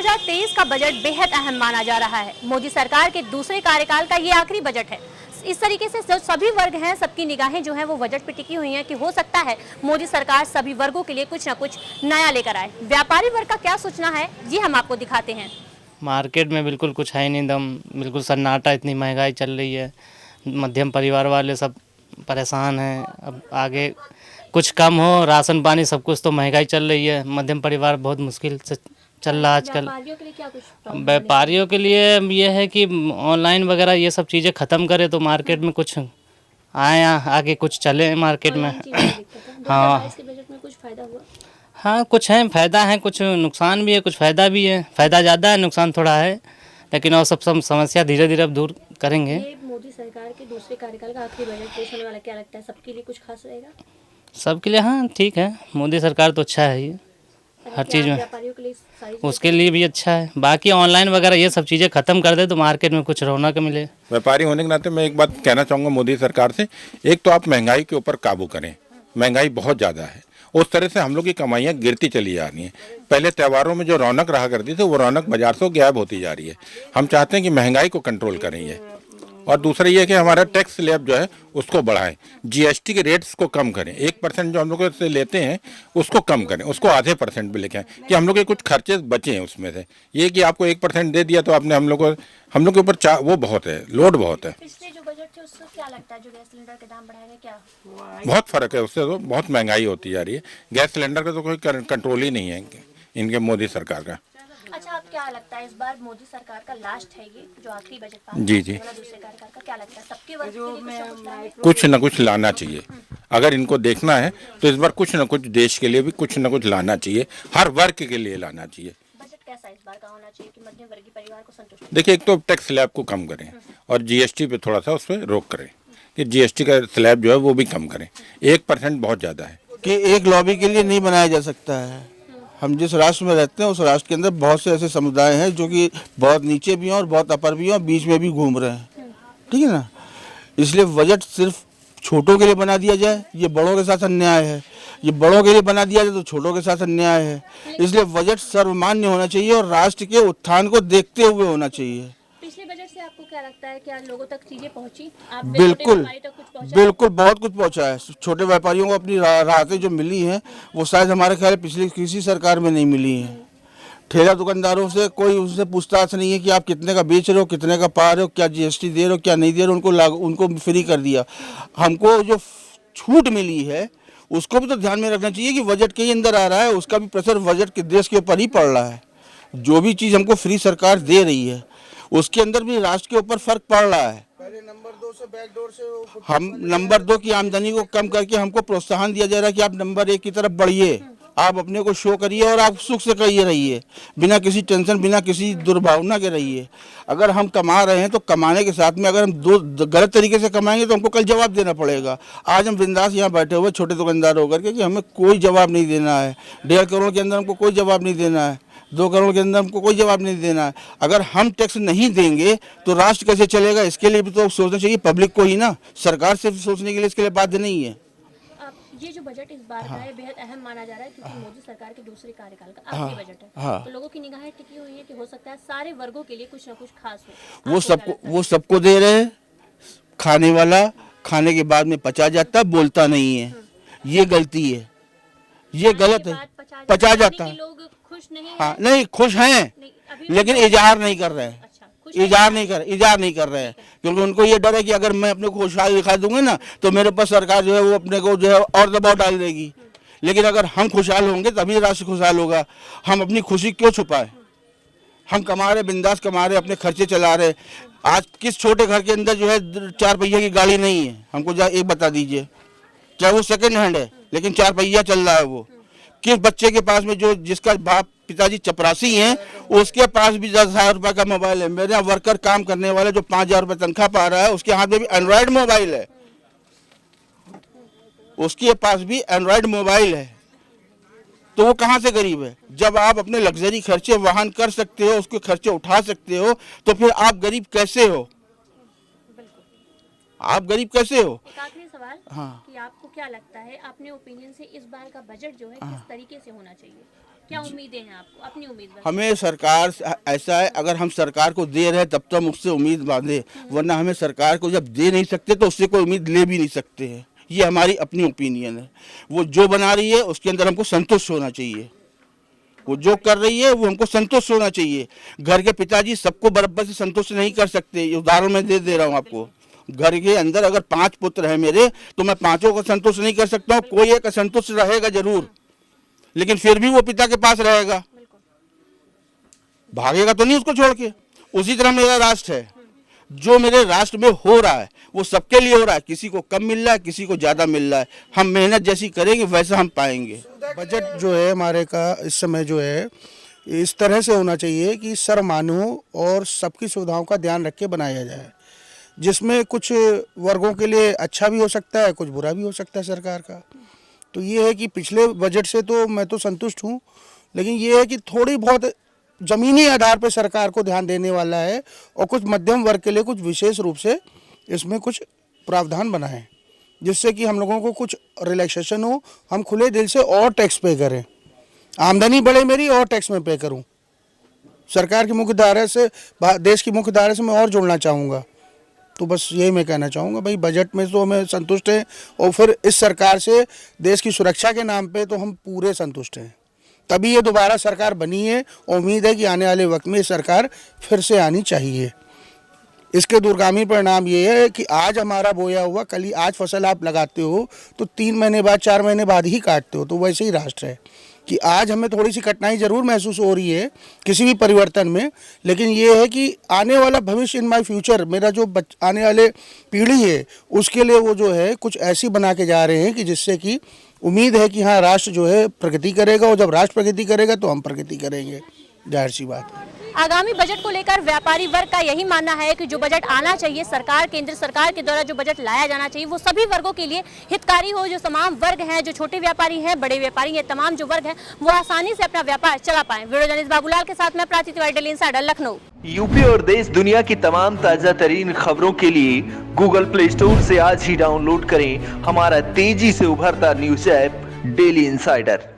2023 का बजट बेहद अहम माना जा रहा है। मोदी सरकार के दूसरे कार्यकाल का ये आखिरी बजट है। इस तरीके से जो सभी वर्ग हैं, सबकी निगाहें जो हैं वो बजट पे टिकी हुई हैं कि हो सकता है मोदी सरकार सभी वर्गों के लिए कुछ न कुछ नया लेकर आए। व्यापारी वर्ग का क्या सोचना है, ये हम आपको दिखाते हैं। मार्केट में बिल्कुल कुछ है नहीं, दम बिल्कुल सन्नाटा, इतनी महंगाई चल रही है। मध्यम परिवार वाले सब परेशान हैं। अब आगे कुछ कम हो, राशन पानी सब कुछ, तो महंगाई चल रही है। मध्यम परिवार बहुत मुश्किल से चल रहा है आजकल। व्यापारियों के लिए क्या कुछ व्यापारियों के लिए ये है कि ऑनलाइन वगैरह ये सब चीज़ें ख़त्म करे तो मार्केट में कुछ आए, आगे कुछ चले मार्केट में। हाँ बजट में कुछ फायदा हुआ? हाँ, कुछ है फ़ायदा है, कुछ नुकसान भी है, कुछ फ़ायदा भी है। फ़ायदा ज़्यादा है, नुकसान थोड़ा है, लेकिन और सब समस्या धीरे धीरे अब दूर करेंगे। ये मोदी सरकार के दूसरे कार्यकाल का आखिरी बजट पेश होने वाला, क्या लगता है सबके लिए कुछ खास रहेगा? सबके लिए हाँ ठीक है, मोदी सरकार तो अच्छा है ये हर चीज़ में, व्यापारियों के लिए सारी उसके लिए भी अच्छा है। बाकी ऑनलाइन वगैरह ये सब चीज़ें ख़त्म कर दे तो मार्केट में कुछ रौनक मिले। व्यापारी होने के नाते मैं एक बात कहना चाहूँगा मोदी सरकार से, एक तो आप महंगाई के ऊपर काबू करें। महंगाई बहुत ज़्यादा है, उस तरह से हम लोग की कमाइयाँ गिरती चली जा रही हैं। पहले त्योहारों में जो रौनक रहा करती थी वो रौनक बाजार से गायब होती जा रही है। हम चाहते हैं कि महंगाई को कंट्रोल करें ये, और दूसरा ये कि हमारा टैक्स स्लैब जो है उसको बढ़ाएं, जीएसटी के रेट्स को कम करें। 1% जो हम लोग से लेते हैं उसको कम करें, उसको आधे % पे लेके आएं कि हम लोग के कुछ खर्चे बचे हैं उसमें से। ये कि आपको 1% दे दिया तो आपने हम लोग के ऊपर वो बहुत है, लोड बहुत है। पिछले जो बजट थे उससे क्या लगता है, जो गैस सिलेंडर के दाम बढ़ाए गए, क्या बहुत फर्क है, उससे तो बहुत महंगाई होती जा रही है। गैस सिलेंडर का तो कोई कंट्रोल ही नहीं है इनके मोदी सरकार का। अच्छा, आप क्या लगता है इस बार मोदी सरकार का लास्ट है ये जो आखिरी बजट पास जी जी, दूसरे कार्यकाल का, क्या लगता है सबके वर्ग के लिए कुछ न कुछ लाना चाहिए। अगर इनको देखना है तो इस बार कुछ न कुछ देश के लिए भी कुछ न कुछ लाना चाहिए, हर वर्ग के लिए लाना चाहिए। बजट कैसा इस बार का होना चाहिए कि मध्यम वर्गीय परिवार को संतुष्ट? देखिए, एक तो टैक्स स्लैब को कम करें और जीएसटी पे थोड़ा सा उस पर रोक करें कि जीएसटी का स्लैब जो है वो भी कम करें। 1% बहुत ज़्यादा है कि एक लॉबी के लिए नहीं बनाया जा सकता है। हम जिस राष्ट्र में रहते हैं उस राष्ट्र के अंदर बहुत से ऐसे समुदाय हैं जो कि बहुत नीचे भी हैं और बहुत अपर भी हैं और बीच में भी घूम रहे हैं, ठीक है ना। इसलिए बजट सिर्फ छोटों के लिए बना दिया जाए, ये बड़ों के साथ अन्याय है। ये बड़ों के लिए बना दिया जाए तो छोटों के साथ अन्याय है। इसलिए बजट सर्वमान्य होना चाहिए और राष्ट्र के उत्थान को देखते हुए होना चाहिए। पिछले बजट से आपको क्या लगता है, क्या लोगों तक चीजें पहुंची? आप बिल्कुल तक कुछ पहुंचा? बिल्कुल, बहुत कुछ पहुंचा है। छोटे व्यापारियों को अपनी राहतें जो मिली हैं वो शायद हमारे ख्याल पिछली किसी सरकार में नहीं मिली हैं। ठेला दुकानदारों से कोई उससे पूछताछ नहीं है कि आप कितने का बेच रहे हो, कितने का पा रहे हो, क्या जीएसटी दे रहे हो, क्या नहीं दे रहे हो। उनको फ्री कर दिया। हमको जो छूट मिली है उसको भी तो ध्यान में रखना चाहिए कि बजट के ही अंदर आ रहा है, उसका भी प्रेशर बजट के देश के ऊपर ही पड़ रहा है। जो भी चीज़ हमको फ्री सरकार दे रही है उसके अंदर भी राष्ट्र के ऊपर फर्क पड़ रहा है। पहले नंबर 2 से बैकडोर से हम नंबर 2 की आमदनी को कम करके हमको प्रोत्साहन दिया जा रहा है कि आप नंबर 1 की तरफ बढ़िए, आप अपने को शो करिए और आप सुख से करिए रहिए, बिना किसी टेंशन, बिना किसी दुर्भावना के रहिए। अगर हम कमा रहे हैं तो कमाने के साथ में अगर हम गलत तरीके से कमाएंगे तो हमको कल जवाब देना पड़ेगा। आज हम बिंदास यहाँ बैठे हुए छोटे दुकानदार होकर के कि हमें कोई जवाब नहीं देना है। 1.5 करोड़ के अंदर हमको कोई जवाब नहीं देना है, 2 करोड़ के अंदर हमको कोई जवाब नहीं देना है। अगर हम टैक्स नहीं देंगे तो राष्ट्र कैसे चलेगा? इसके लिए भी तो सोचना चाहिए पब्लिक को ही ना, सरकार सिर्फ सोचने के लिए इसके लिए बाध्य नहीं है। ये जो बजट इस बार का है बेहद अहम माना जा रहा है क्योंकि मोदी सरकार के दूसरे कार्यकाल का आखिरी बजट है। तो लोगों की निगाहें टिकी हुई है कि हो सकता है सारे वर्गों के लिए कुछ ना कुछ खास हो। वो सबको दे रहे हैं। खाने वाला खाने के बाद में पचा जाता है, बोलता नहीं है। ये गलती है, ये गलत है। पचा जाता है, लोग खुश नहीं, हाँ नहीं खुश हैं लेकिन इजहार नहीं कर रहे हैं। इजहार नहीं कर रहे हैं क्योंकि उनको ये डर है कि अगर मैं अपने को खुशहाल दिखा दूंगा ना तो मेरे पास सरकार जो है वो अपने को जो है और दबाव डाल देगी। लेकिन अगर हम खुशहाल होंगे तभी राष्ट्र खुशहाल होगा। हम अपनी खुशी क्यों छुपाए? हम कमा रहे, बिंदास कमा रहे, अपने खर्चे चला रहे। आज किस छोटे घर के अंदर जो है 4 पहिया की गाड़ी नहीं है? हमको एक बता दीजिए, क्या वो सेकंड हैंड है लेकिन 4 पहिया चल रहा है? वो किस बच्चे के पास में जो जिसका बाप पिताजी चपरासी हैं उसके पास भी 10,000 रुपये का मोबाइल है? मेरे यहाँ वर्कर काम करने वाले जो 5,000 रुपये तनख्वाह पा रहा है उसके हाथ में भी एंड्रॉयड मोबाइल है, उसके पास भी एंड्रॉयड मोबाइल है। तो वो कहाँ से गरीब है? जब आप अपने लग्जरी खर्चे वहन कर सकते हो, उसके खर्चे उठा सकते हो, तो फिर आप गरीब कैसे हो? आप गरीब कैसे हो? एक आखिरी सवाल, हाँ, कि आपको क्या लगता है अपने ओपिनियन से इस बार का बजट जो है किस तरीके से होना चाहिए? क्या उम्मीदें हैं आपको, अपनी उम्मीद बताइए। हमें सरकार ऐसा है, अगर हम सरकार को दे रहे हैं तब तो हम उससे उम्मीद बांधे, वरना हमें सरकार को जब दे नहीं सकते तो उससे कोई उम्मीद ले भी नहीं सकते हैं। ये हमारी अपनी ओपिनियन है। वो जो बना रही है उसके अंदर हमको संतुष्ट होना चाहिए। वो जो कर रही है वो हमको संतुष्ट होना चाहिए। घर के पिताजी सबको बराबर से संतुष्ट नहीं कर सकते। ये उदाहरण मैं दे रहा हूँ आपको। घर के अंदर अगर 5 पुत्र हैं मेरे, तो मैं 5 को संतुष्ट नहीं कर सकता हूँ। कोई एक असंतुष्ट रहेगा जरूर, लेकिन फिर भी वो पिता के पास रहेगा, भागेगा तो नहीं उसको छोड़ के। उसी तरह मेरा राष्ट्र है, जो मेरे राष्ट्र में हो रहा है वो सबके लिए हो रहा है। किसी को कम मिल रहा है, किसी को ज़्यादा मिल रहा है। हम मेहनत जैसी करेंगे वैसा हम पाएंगे। बजट जो है हमारे का इस समय जो है इस तरह से होना चाहिए कि सर्वमान्यों और सबकी सुविधाओं का ध्यान रख के बनाया जाए, जिसमें कुछ वर्गों के लिए अच्छा भी हो सकता है, कुछ बुरा भी हो सकता है सरकार का। तो ये है कि पिछले बजट से तो मैं तो संतुष्ट हूँ, लेकिन ये है कि थोड़ी बहुत ज़मीनी आधार पर सरकार को ध्यान देने वाला है और कुछ मध्यम वर्ग के लिए कुछ विशेष रूप से इसमें कुछ प्रावधान बनाएं, जिससे कि हम लोगों को कुछ रिलैक्सेशन हो, हम खुले दिल से और टैक्स पे करें। आमदनी बढ़े मेरी और टैक्स में पे करूं। सरकार की मुख्य धारा से, देश की मुख्य धारा से मैं और जुड़ना चाहूँगा। तो बस यही मैं कहना चाहूँगा भाई, बजट में तो हमें संतुष्ट हैं और फिर इस सरकार से देश की सुरक्षा के नाम पे तो हम पूरे संतुष्ट हैं। तभी ये दोबारा सरकार बनी है। उम्मीद है कि आने वाले वक्त में ये सरकार फिर से आनी चाहिए। इसके दूरगामी परिणाम ये है कि आज हमारा बोया हुआ कल ही, आज फसल आप लगाते हो तो 3 महीने बाद 4 महीने बाद ही काटते हो। तो वैसे ही राष्ट्र है कि आज हमें थोड़ी सी कठिनाई ज़रूर महसूस हो रही है किसी भी परिवर्तन में, लेकिन ये है कि आने वाला भविष्य, इन माय फ्यूचर, मेरा जो आने वाले पीढ़ी है उसके लिए वो जो है कुछ ऐसी बना के जा रहे हैं कि जिससे कि उम्मीद है कि हाँ राष्ट्र जो है प्रगति करेगा, और जब राष्ट्र प्रगति करेगा तो हम प्रगति करेंगे, जाहिर सी बात है। आगामी बजट को लेकर व्यापारी वर्ग का यही मानना है कि जो बजट आना चाहिए सरकार, केंद्र सरकार के द्वारा जो बजट लाया जाना चाहिए वो सभी वर्गों के लिए हितकारी हो। जो तमाम वर्ग हैं, जो छोटे व्यापारी हैं, बड़े व्यापारी हैं, तमाम जो वर्ग हैं वो आसानी से अपना व्यापार चला पाएं। वीडियो जर्नलिस्ट बाबूलाल के साथ मैं Prachi Tiwari, daily insider, Lucknow. UP और देश दुनिया की तमाम ताजा तरीन खबरों के लिए गूगल प्ले स्टोर से आज ही डाउनलोड करें हमारा तेजी से उभरता न्यूज ऐप डेली इंसाइडर।